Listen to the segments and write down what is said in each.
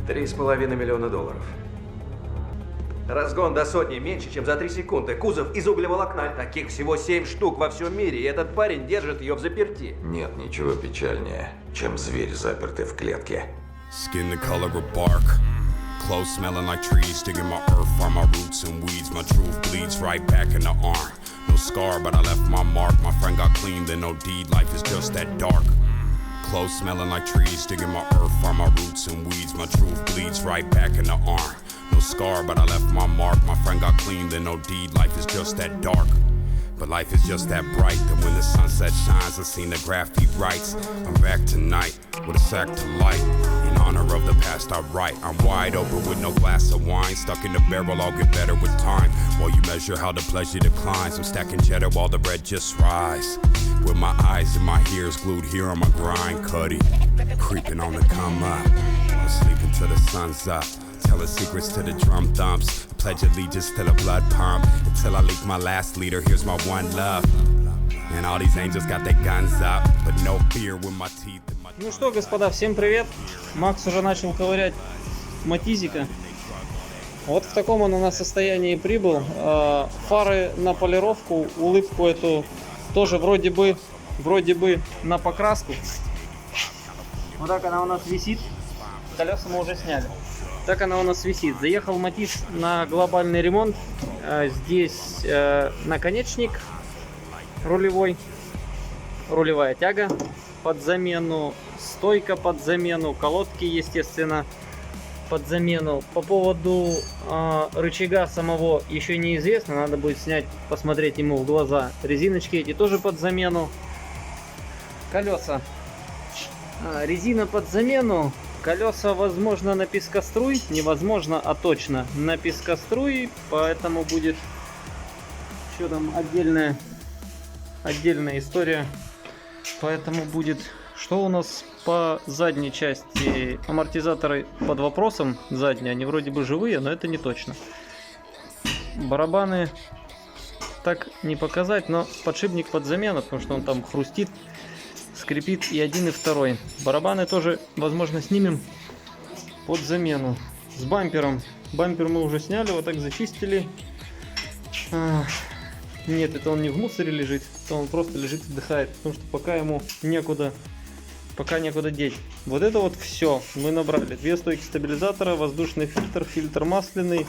3,5 миллиона долларов. Разгон до сотни меньше, чем за 3 секунды. Кузов из углеволокна. Таких всего 7 штук во всем мире, и этот парень держит ее в заперти. Нет ничего печальнее, чем зверь, запертый в клетке. Skin the color of bark. Clothes smelling like trees, digging my earth, find my roots and weeds. My truth bleeds right back in the arm. No scar, but I left my mark. My friend got clean, then no deed. Life is just that dark. Clothes smelling like trees, digging my earth, find my roots and weeds. My truth bleeds right back in the arm. No scar, but I left my mark. My friend got clean, then no deed. Life is just that dark. But life is just that bright, that when the sunset shines, I've seen the graffiti writes. I'm back tonight with a sack to light. In honor of the past I write. I'm wide open with no glass of wine. Stuck in the barrel, I'll get better with time. While you measure how the pleasure declines, I'm stacking cheddar while the bread just rise. With my eyes and my ears glued here on my grind, Cuddy. Creeping on the come up. I'm sleeping till the sun's up. Telling secrets to the drum thumps. Pledge allegiance to the blood pump. Until I leak my last leader, here's my one love. And all these angels got their guns up. But no fear with my teeth and my... Ну что, господа, всем привет. Макс уже начал ковырять Матизика. Вот в таком он у нас состоянии прибыл. Фары на полировку, улыбку эту тоже вроде бы на покраску. Вот так она у нас висит. Колеса мы уже сняли. Так она у нас висит. Заехал Матиз на глобальный ремонт. Здесь наконечник рулевой, рулевая тяга под замену, стойка под замену, колодки, естественно, под замену. По поводу рычага самого еще неизвестно. Надо будет снять, посмотреть ему в глаза. Резиночки эти тоже под замену. Колеса. Резина под замену. Колеса, возможно, на пескоструй, невозможно, а точно на пескоструй, поэтому будет еще там отдельная история. Поэтому будет, что у нас по задней части, амортизаторы под вопросом задние, они вроде бы живые, но это не точно. Барабаны так не показать, но подшипник под замену, потому что он там хрустит. Скрипит и один, и второй. Барабаны тоже, возможно, снимем под замену. С бампером. Бампер мы уже сняли, вот так зачистили. Нет, это он не в мусоре лежит, это он просто лежит, отдыхает, потому что пока ему некуда деть. Вот это вот все мы набрали. 2 стойки стабилизатора, воздушный фильтр, фильтр масляный,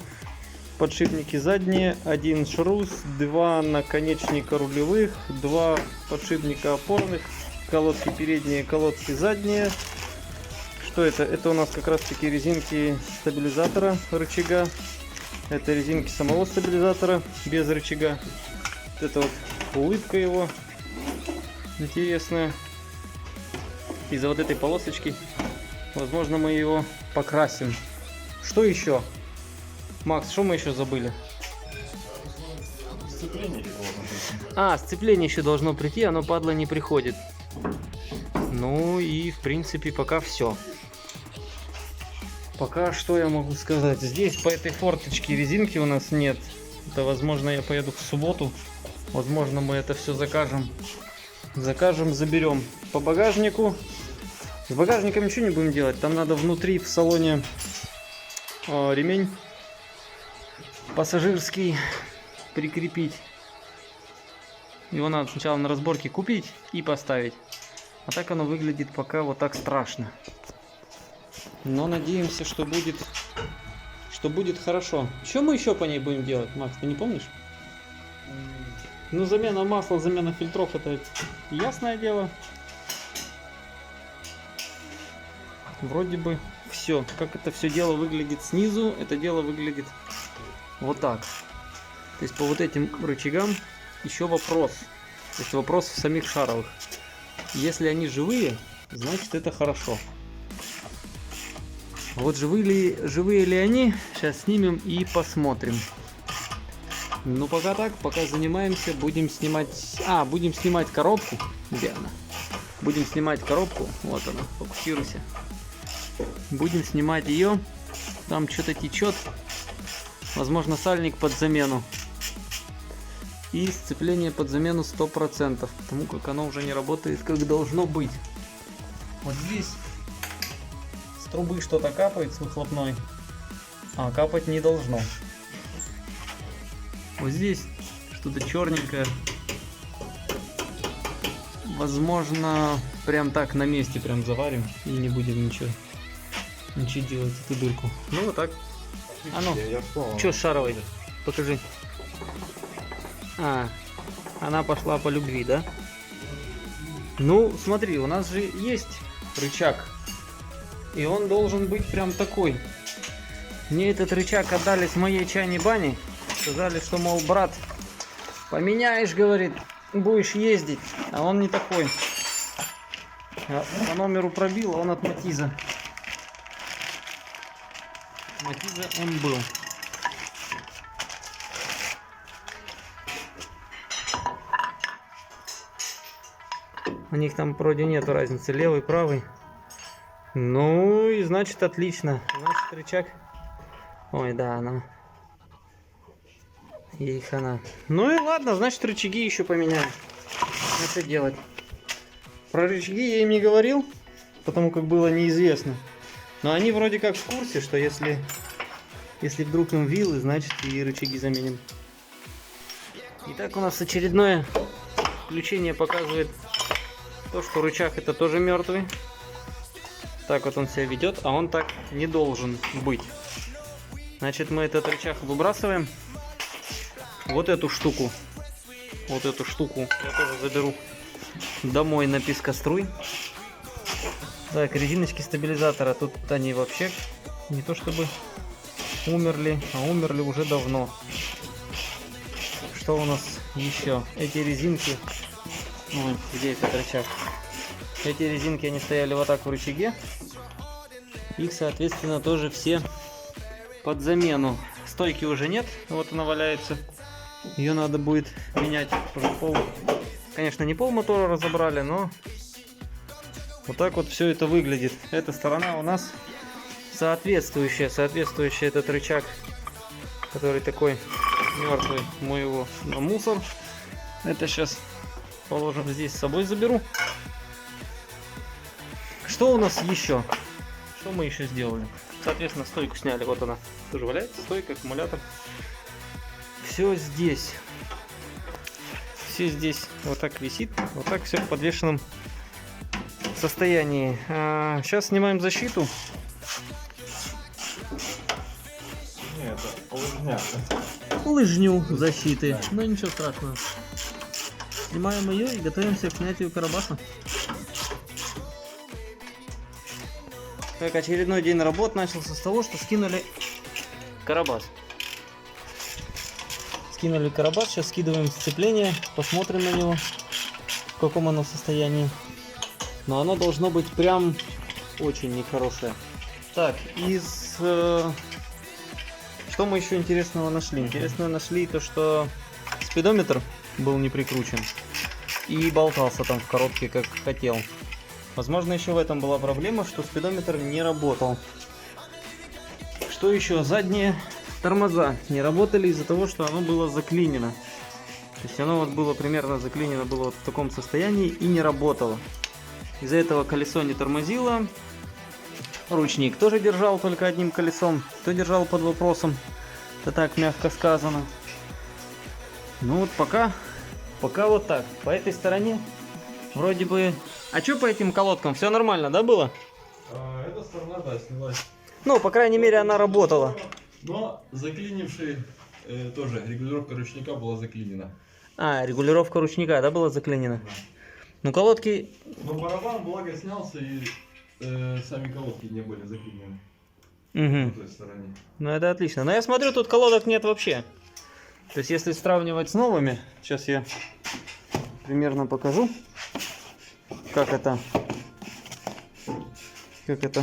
подшипники задние, 1 шрус, 2 наконечника рулевых, 2 подшипника опорных. Колодки передние, колодки задние. Что это? Это у нас как раз таки резинки стабилизатора рычага. Это резинки самого стабилизатора без рычага. Это вот улыбка его интересная. Из-за вот этой полосочки, возможно, мы его покрасим. Что еще? Макс, что мы еще забыли? Сцепление еще должно прийти, оно, падла, не приходит. Ну и в принципе пока все. Пока что я могу сказать. Здесь по этой форточке резинки у нас нет. Это, возможно, я поеду в субботу. Возможно, мы это все закажем. Заберем. По багажнику. С багажником ничего не будем делать. Там надо внутри в салоне ремень пассажирский прикрепить. Его надо сначала на разборке купить и поставить. А так оно выглядит пока вот так страшно. Но надеемся, что будет хорошо. Что мы еще по ней будем делать, Макс, ты не помнишь? Ну, замена масла, замена фильтров, это ясное дело. Вроде бы все. Как это все дело выглядит снизу, это дело выглядит вот так. То есть по вот этим рычагам еще вопрос. То есть вопрос в самих шаровых. Если они живые, значит это хорошо. Вот живые ли они, сейчас снимем и посмотрим. Ну пока так, пока занимаемся, будем снимать коробку. Где она? Будем снимать коробку. Вот она, фокусируйся. Будем снимать ее. Там что-то течет. Возможно, сальник под замену. И сцепление под замену 100%, потому как оно уже не работает как должно быть. Вот здесь трубы что-то капает с выхлопной, а капать не должно. Вот здесь что-то черненькое. Возможно, прям так на месте прям заварим и не будем ничего делать эту дырку. Ну вот так. А ну, что с шаровой? Покажи. А, она пошла по любви, да? Ну, смотри, у нас же есть рычаг. И он должен быть прям такой. Мне этот рычаг отдали с моей чайной бани. Сказали, что, мол, брат, поменяешь, говорит, будешь ездить. А он не такой. По номеру пробил, а он от Матиза. Матиза он был. У них там вроде нету разницы, левый, правый. Ну и значит отлично. Значит рычаг. Ой, да, она. Ей хана. Ну и ладно, значит рычаги еще поменяем. Ну что делать? Про рычаги я им не говорил, потому как было неизвестно. Но они вроде как в курсе, что если вдруг им вилы, значит и рычаги заменим. Итак, у нас очередное включение показывает то, что рычаг это тоже мертвый. Так вот он себя ведет, а он так не должен быть. Значит, мы этот рычаг выбрасываем. Вот эту штуку я тоже заберу домой на пескоструй. Так, резиночки стабилизатора. Тут они вообще не то чтобы умерли, а умерли уже давно. Что у нас еще? Эти резинки. Ой, где этот рычаг? Эти резинки, они стояли вот так в рычаге. Их, соответственно, тоже все под замену. Стойки уже нет. Вот она валяется. Ее надо будет менять. Конечно, не пол мотора разобрали, но вот так вот все это выглядит. Эта сторона у нас соответствующая этот рычаг, который такой мертвый. Мы его на мусор. Это сейчас положим здесь, с собой заберу. Что у нас еще? Что мы еще сделали? Соответственно, стойку сняли. Вот она тоже валяется. Стойка, аккумулятор. Все здесь вот так висит. Вот так все в подвешенном состоянии. Сейчас снимаем защиту. Нет, лыжня. Лыжню защиты. Но ничего страшного. Снимаем ее и готовимся к снятию карабаса. Как очередной день работ начался с того, что скинули карабас. Сейчас скидываем сцепление, посмотрим на него, в каком оно состоянии. Но оно должно быть прям очень нехорошее. Так, что мы еще интересного нашли? Интересного нашли то, что спидометр был не прикручен и болтался там в коробке, как хотел. Возможно, еще в этом была проблема, что спидометр не работал. Что еще? Задние тормоза не работали из-за того, что оно было заклинено. То есть оно вот было примерно заклинено, было вот в таком состоянии и не работало. Из-за этого колесо не тормозило. Ручник тоже держал только одним колесом. То держал под вопросом. Это так мягко сказано. Ну вот пока вот так. По этой стороне вроде бы... А что по этим колодкам? Все нормально, да, было? Эта сторона, да, снялась. Ну, по крайней мере, она работала. Но заклинивший тоже регулировка ручника была заклинена. А, регулировка ручника, да, была заклинена? Да. Ну, колодки... Но барабан, благо, снялся, и сами колодки не были заклинены Угу. на той стороне. Ну, это отлично. Но я смотрю, тут колодок нет вообще. То есть, если сравнивать с новыми, сейчас я примерно покажу, как это. То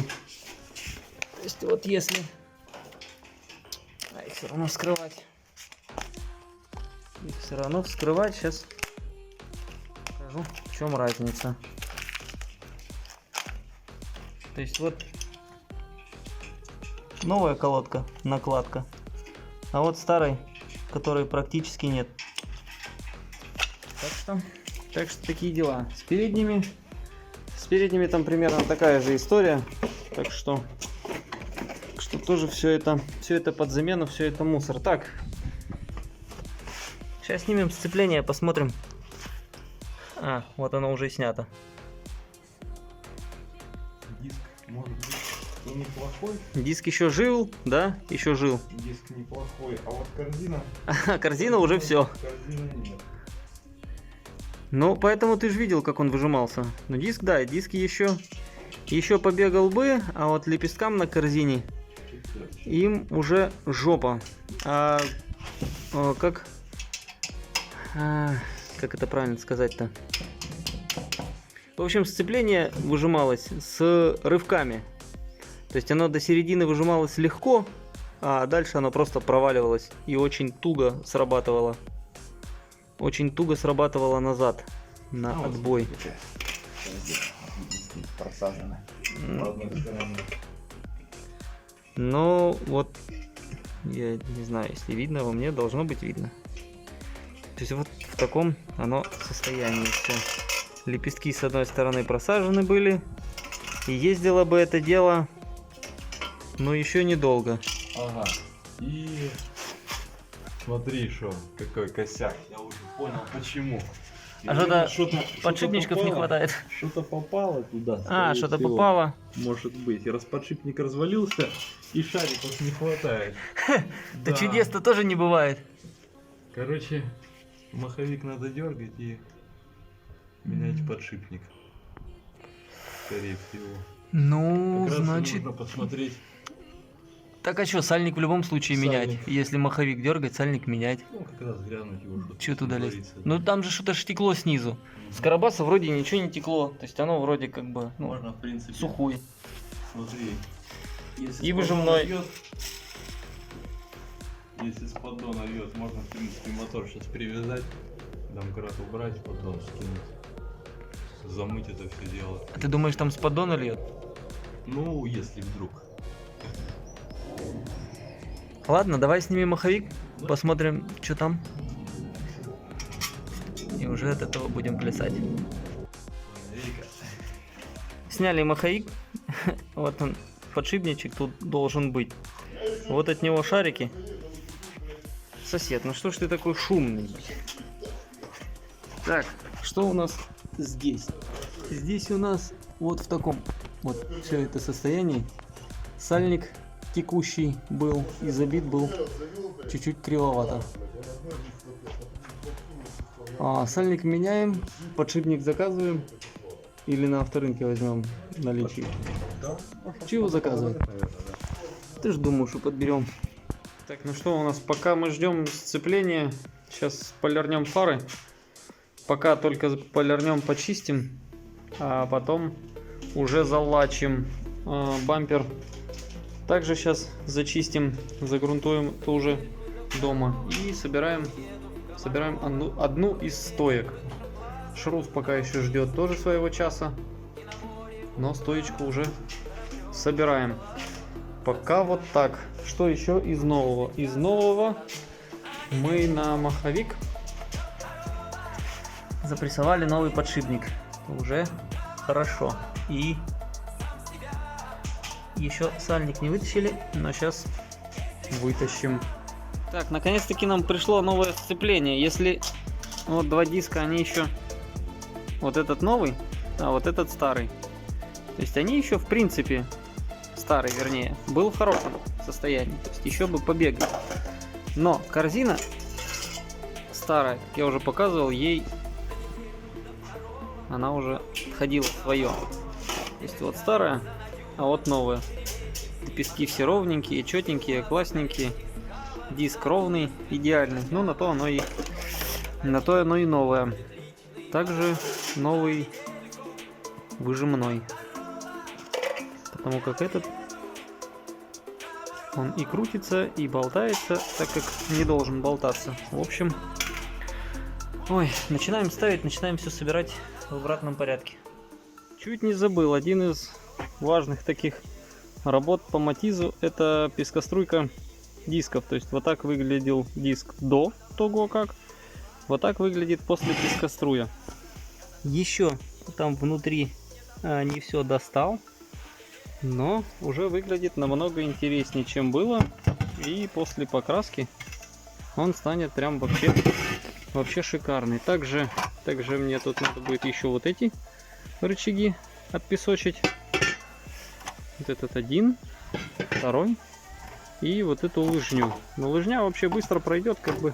есть, вот если... их все равно вскрывать. Сейчас покажу, в чем разница. То есть вот новая колодка, накладка, а вот старой, которой практически нет. Так что такие дела. С передними там примерно такая же история. Так что тоже все это под замену, все это мусор. Так, сейчас снимем сцепление, посмотрим. Вот оно уже снято. Диск может быть и неплохой. Диск еще жил, да? Еще жил. Диск неплохой, а вот корзина... Корзина уже все. Корзины нет. Ну, поэтому ты же видел, как он выжимался. Но диск, да, диск еще побегал бы, а вот лепесткам на корзине им уже жопа. Как это правильно сказать-то? В общем, сцепление выжималось с рывками. То есть оно до середины выжималось легко, а дальше оно просто проваливалось и очень туго срабатывало. Очень туго срабатывало назад на отбой. Просажены. Ну, вот, я не знаю, если видно, во мне должно быть видно. То есть вот в таком оно состоянии все. Лепестки с одной стороны просажены были. И ездило бы это дело, но еще недолго. Ага. И смотри, что какой косяк. Я уже понял, почему. Что-то подшипничков не хватает. Что-то попало туда. Что-то попало. Может быть. И раз подшипник развалился, и шариков не хватает. Да чудес-то тоже не бывает. Короче, маховик надо дергать и менять подшипник. Скорее всего. Ну, Как раз значит... нужно посмотреть. Так а что, сальник в любом случае менять. Сальник. Если маховик дергать, сальник менять. Ну, как раз глянуть его, Что туда лезть? творится. Ну там же что-то текло снизу. С Карабаса вроде ничего не текло. То есть оно вроде как бы Можно, в принципе, сухой. Смотри. И выжимной. Если с поддона льет, можно, в принципе, мотор сейчас привязать, домкрат убрать, поддон скинуть, замыть это все дело. А ты думаешь, там с поддона льет? Ну, если вдруг. Ладно, давай снимем маховик, посмотрим, что там. И уже от этого будем плясать. Сняли маховик. Вот он, подшипничек тут должен быть. Вот от него шарики. Сосед, ну что ж ты такой шумный? Так, что у нас здесь? Здесь у нас вот в таком вот все это состоянии. Сальник текущий был и забит был чуть-чуть кривовато. Сальник меняем, подшипник заказываем или на авторынке возьмем наличие. Чего заказывать? Ты ж думаешь, что подберем. Так, ну что у нас, пока мы ждем сцепления, сейчас полирнем фары. Пока только полирнем, почистим, а потом уже залачим бампер. Также сейчас зачистим, загрунтуем тоже дома и собираем одну из стоек. Шрус пока еще ждет тоже своего часа, но стоечку уже собираем. Пока вот так. Что еще из нового? Из нового мы на маховик запрессовали новый подшипник. Уже хорошо. И еще сальник не вытащили, но сейчас вытащим. Так, наконец-таки нам пришло новое сцепление. Если вот два диска, они еще... Вот этот новый, а вот этот старый. То есть они еще в принципе... Старый, вернее, был в хорошем состоянии. То есть еще бы побегали. Но корзина старая, как я уже показывал, ей... Она уже ходила свое. То есть вот старая, а вот новая. Лепестки все ровненькие, четенькие, классненькие. Диск ровный, идеальный. Ну, на то оно и новое. Также новый выжимной. Потому как этот, он и крутится, и болтается, так как не должен болтаться. В общем, начинаем ставить, начинаем все собирать в обратном порядке. Чуть не забыл, один из важных таких работ по Матизу — это пескоструйка дисков. То есть вот так выглядел диск до того как, вот так выглядит после пескоструя. Еще там внутри не все достал. но уже выглядит намного интереснее, чем было. И после покраски он станет прям вообще шикарный. Также мне тут надо будет еще вот эти рычаги отпесочить. Вот этот один, второй и вот эту лыжню. Но лыжня вообще быстро пройдет, как бы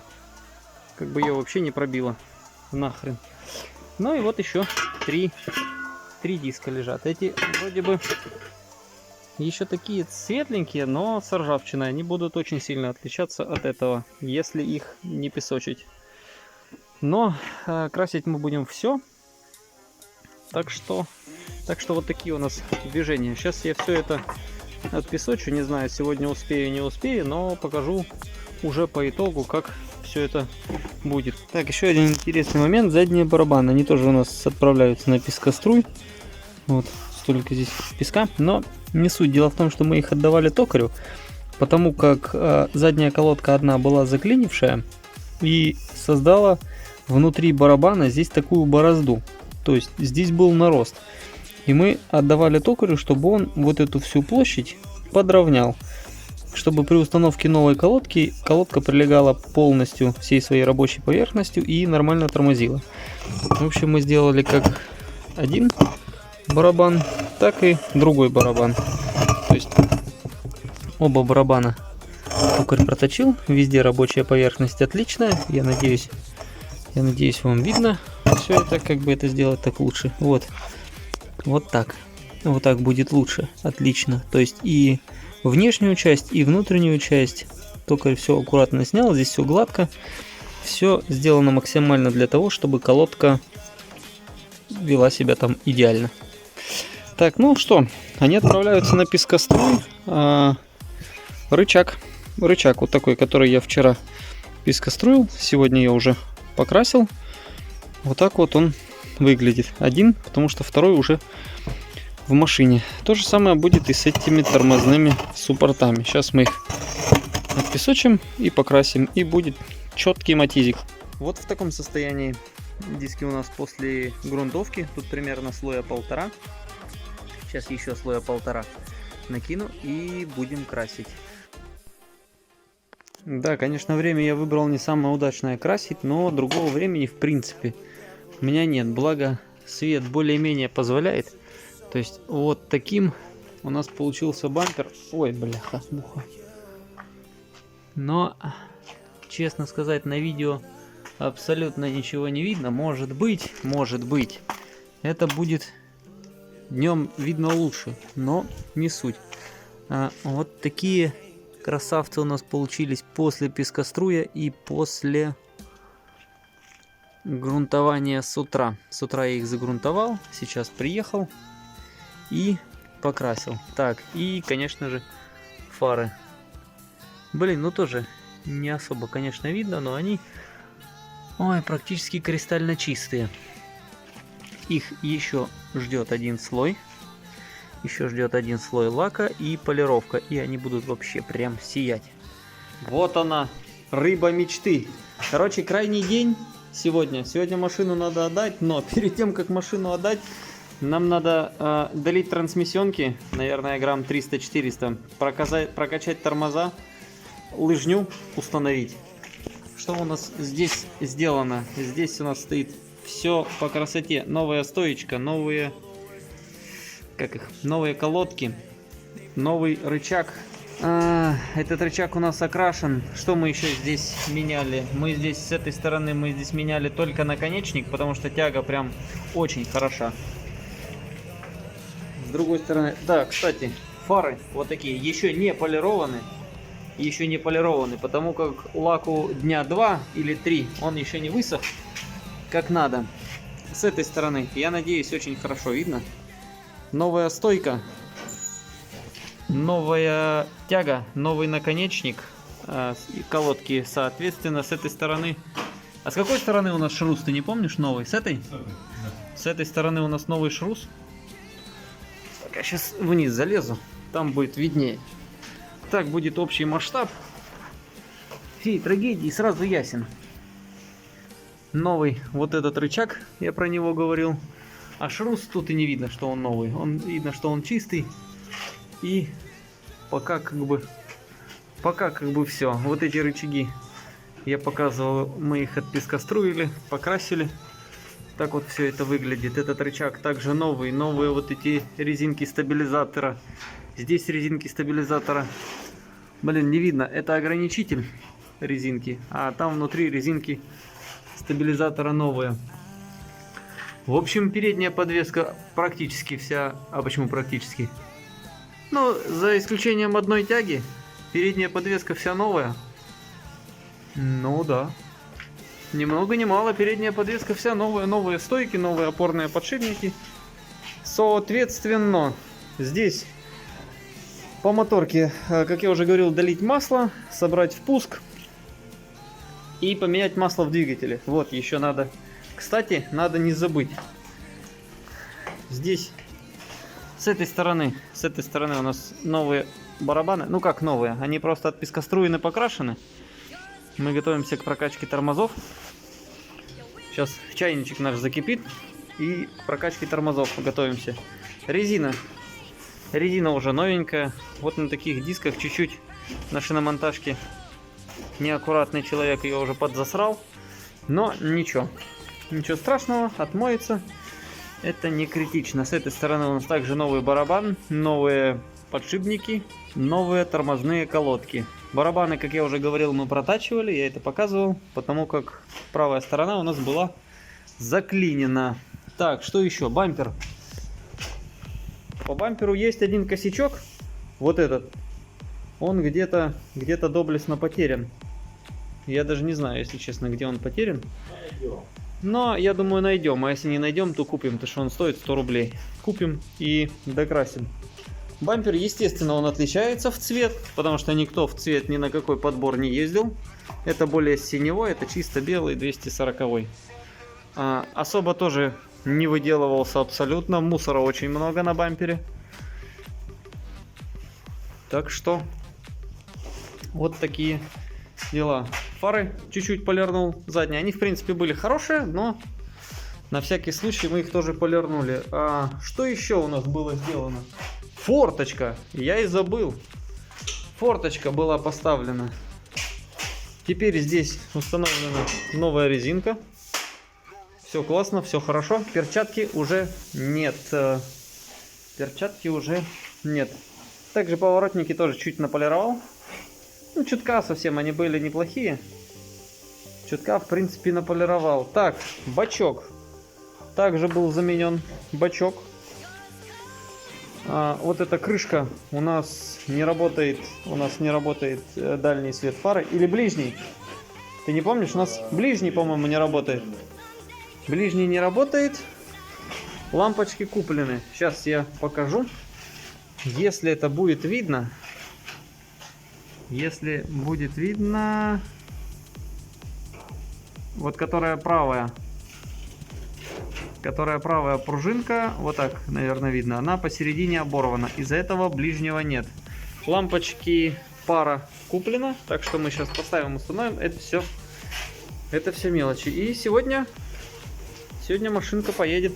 ее вообще не пробило нахрен. Ну и вот еще три диска лежат. Эти вроде бы еще такие светленькие, но с ржавчиной. Они будут очень сильно отличаться от этого, если их не песочить. Но красить мы будем все. Так что вот такие у нас движения. Сейчас я все это отпесочу. Не знаю, сегодня успею, не успею, но покажу уже по итогу, как все это будет. Так, еще один интересный момент. Задние барабаны. Они тоже у нас отправляются на пескоструй. Вот, столько здесь песка. Но не суть. Дело в том, что мы их отдавали токарю, потому как задняя колодка одна была заклинившая и создала внутри барабана здесь такую борозду. То есть здесь был нарост. И мы отдавали токарю, чтобы он вот эту всю площадь подровнял. Чтобы при установке новой колодки колодка прилегала полностью всей своей рабочей поверхностью и нормально тормозила. В общем, мы сделали как один барабан, так и другой барабан. То есть оба барабана токарь проточил. Везде рабочая поверхность отличная. Я надеюсь, вам видно все это, как бы это сделать так лучше. Вот так будет лучше, отлично. То есть и внешнюю часть, и внутреннюю часть токарь все аккуратно снял. Здесь все гладко, все сделано максимально для того, чтобы колодка вела себя там идеально. Так, ну что, они отправляются на пескоструй. Рычаг вот такой, который я вчера пескоструил, сегодня я уже покрасил. Вот так вот он выглядит. Один, потому что второй уже в машине. То же самое будет и с этими тормозными суппортами. Сейчас мы их отпесочим и покрасим, и будет четкий матизик. Вот в таком состоянии диски у нас после грунтовки. Тут примерно слоя 1,5. Сейчас еще слоя 1,5 накину и будем красить. Да, конечно, время я выбрал не самое удачное красить, но другого времени в принципе у меня нет. Благо свет более-менее позволяет. То есть вот таким у нас получился бампер. Ой, бляха, муха. Но, честно сказать, на видео абсолютно ничего не видно. Может быть, это будет днем видно лучше, но не суть. Вот такие красавцы у нас получились после пескоструя и после грунтования с утра. С утра я их загрунтовал, сейчас приехал и покрасил. Так, и, конечно же, фары. Блин, ну тоже не особо, конечно, видно, но они, ой, практически кристально чистые. Их еще ждет один слой. Еще ждет один слой лака и полировка. И они будут вообще прям сиять. Вот она, рыба мечты. Короче, крайний день сегодня. Сегодня машину надо отдать. Но перед тем, как машину отдать, нам надо долить трансмиссионки. Наверное, грамм 300-400. Прокачать тормоза. Лыжню установить. Что у нас здесь сделано? Здесь у нас стоит все по красоте. Новая стоечка, новые колодки, новый рычаг. Этот рычаг у нас окрашен. Что мы еще здесь меняли? Мы здесь с этой стороны меняли только наконечник, потому что тяга прям очень хороша. С другой стороны, да, кстати, фары вот такие еще не полированы. Потому как лаку дня 2 или 3 он еще не высох как надо. С этой стороны, я надеюсь, очень хорошо видно. Новая стойка, новая тяга, новый наконечник, колодки, соответственно, с этой стороны. А с какой стороны у нас шрус, ты не помнишь, новый? С этой? С этой стороны у нас новый шрус. Так, я сейчас вниз залезу, там будет виднее. Так будет общий масштаб всей трагедии сразу ясен. Новый вот этот рычаг, я про него говорил. А шрус тут и не видно, что он новый. Видно, что он чистый. И пока как бы все. Вот эти рычаги я показывал, мы их отпескоструили, покрасили. Так вот все это выглядит. Этот рычаг также новый. Новые вот эти резинки стабилизатора. Здесь резинки стабилизатора. Блин, не видно. Это ограничитель резинки. А там внутри резинки стабилизатора новые. В общем, передняя подвеска практически вся... А почему практически? Ну, за исключением одной тяги. Передняя подвеска вся новая. Ну да. Ни много ни мало, передняя подвеска вся новая, новые стойки, новые опорные подшипники. Соответственно, здесь по моторке, как я уже говорил, долить масло, собрать впуск и поменять масло в двигателе. Вот, еще надо, кстати, надо не забыть. Здесь, с этой стороны у нас новые барабаны. Ну как новые, они просто отпескоструены, покрашены. Мы готовимся к прокачке тормозов. Сейчас чайничек наш закипит. И к прокачке тормозов готовимся. Резина уже новенькая. Вот на таких дисках чуть-чуть на шиномонтажке неаккуратный человек ее уже подзасрал. Но ничего. Ничего страшного, отмоется. Это не критично. С этой стороны у нас также новый барабан, новые подшипники, новые тормозные колодки. Барабаны, как я уже говорил, мы протачивали, я это показывал, потому как правая сторона у нас была заклинена. Так, что еще? Бампер. По бамперу есть один косячок. Вот этот. Он где-то доблестно потерян. Я даже не знаю, если честно, где он потерян. Но я думаю, найдем. А если не найдем, то купим, потому что он стоит 100 рублей. Купим и докрасим. Бампер, естественно, он отличается в цвет, потому что никто в цвет ни на какой подбор не ездил. Это более синевой, это чисто белый 240. Особо тоже не выделывался абсолютно. Мусора очень много на бампере. Так что вот такие дела. Фары чуть-чуть полирнул задние. Они, в принципе, были хорошие, но на всякий случай мы их тоже полирнули. Что еще у нас было сделано? Форточка. Я и забыл. Форточка была поставлена. Теперь здесь установлена новая резинка. Все классно, все хорошо. Перчатки уже нет. Также поворотники тоже чуть наполировал. Ну, чутка совсем, они были неплохие. Чутка, в принципе, наполировал. Так, бачок. Также был заменен бачок. Вот эта крышка у нас не работает. У нас не работает дальний свет фары. Или ближний. Ты не помнишь? У нас ближний, по-моему, не работает. Ближний не работает. Лампочки куплены. Сейчас я покажу. Если это будет видно. Если будет видно. Вот которая правая пружинка, вот так, наверное, видно, она посередине оборвана, из-за этого ближнего нет. Лампочки пара куплена, так что мы сейчас поставим, установим, это все мелочи. И сегодня машинка поедет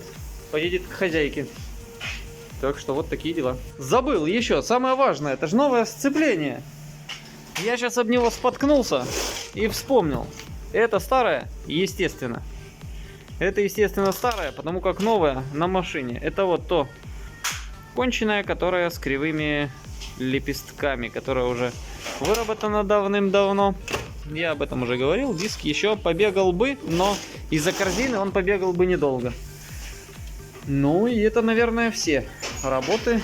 к хозяйке. Так что вот такие дела. Забыл еще, самое важное, это же новое сцепление. Я сейчас об него споткнулся и вспомнил. Это старое, естественно. Это, естественно, старое, потому как новое на машине. Это вот то конченое, которое с кривыми лепестками, которое уже выработано давным-давно. Я об этом уже говорил. Диск еще побегал бы, но из-за корзины он побегал бы недолго. Ну и это, наверное, все работы,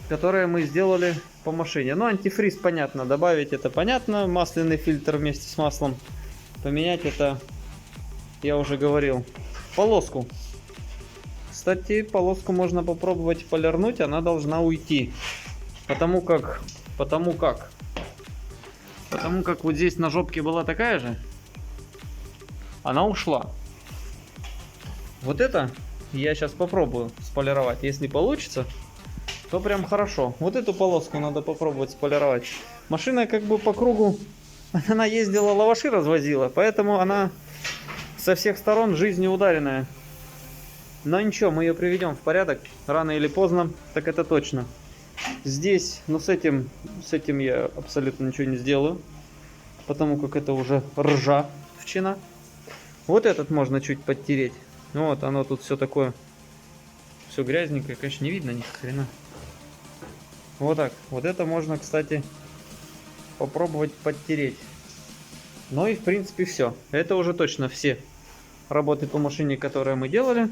которые мы сделали по машине. Ну, антифриз понятно, добавить это понятно. Масляный фильтр вместе с маслом поменять это... Я уже говорил. Полоску. Кстати, полоску можно попробовать полирнуть, она должна уйти. Потому как вот здесь на жопке была такая же, она ушла. Вот это я сейчас попробую сполировать. Если получится, то прям хорошо. Вот эту полоску надо попробовать сполировать. Машина как бы по кругу, она ездила, лаваши развозила, поэтому она со всех сторон жизнью ударенная. Но ничего, мы ее приведем в порядок. Рано или поздно, так это точно. Здесь, ну с этим я абсолютно ничего не сделаю, потому как это уже ржавчина. Вот этот можно чуть подтереть. Ну вот, оно тут все такое, все грязненькое, конечно, не видно ни хрена. Вот так. Вот это можно, кстати, попробовать подтереть. Ну и в принципе все. Это уже точно все работы по машине, которые мы делали.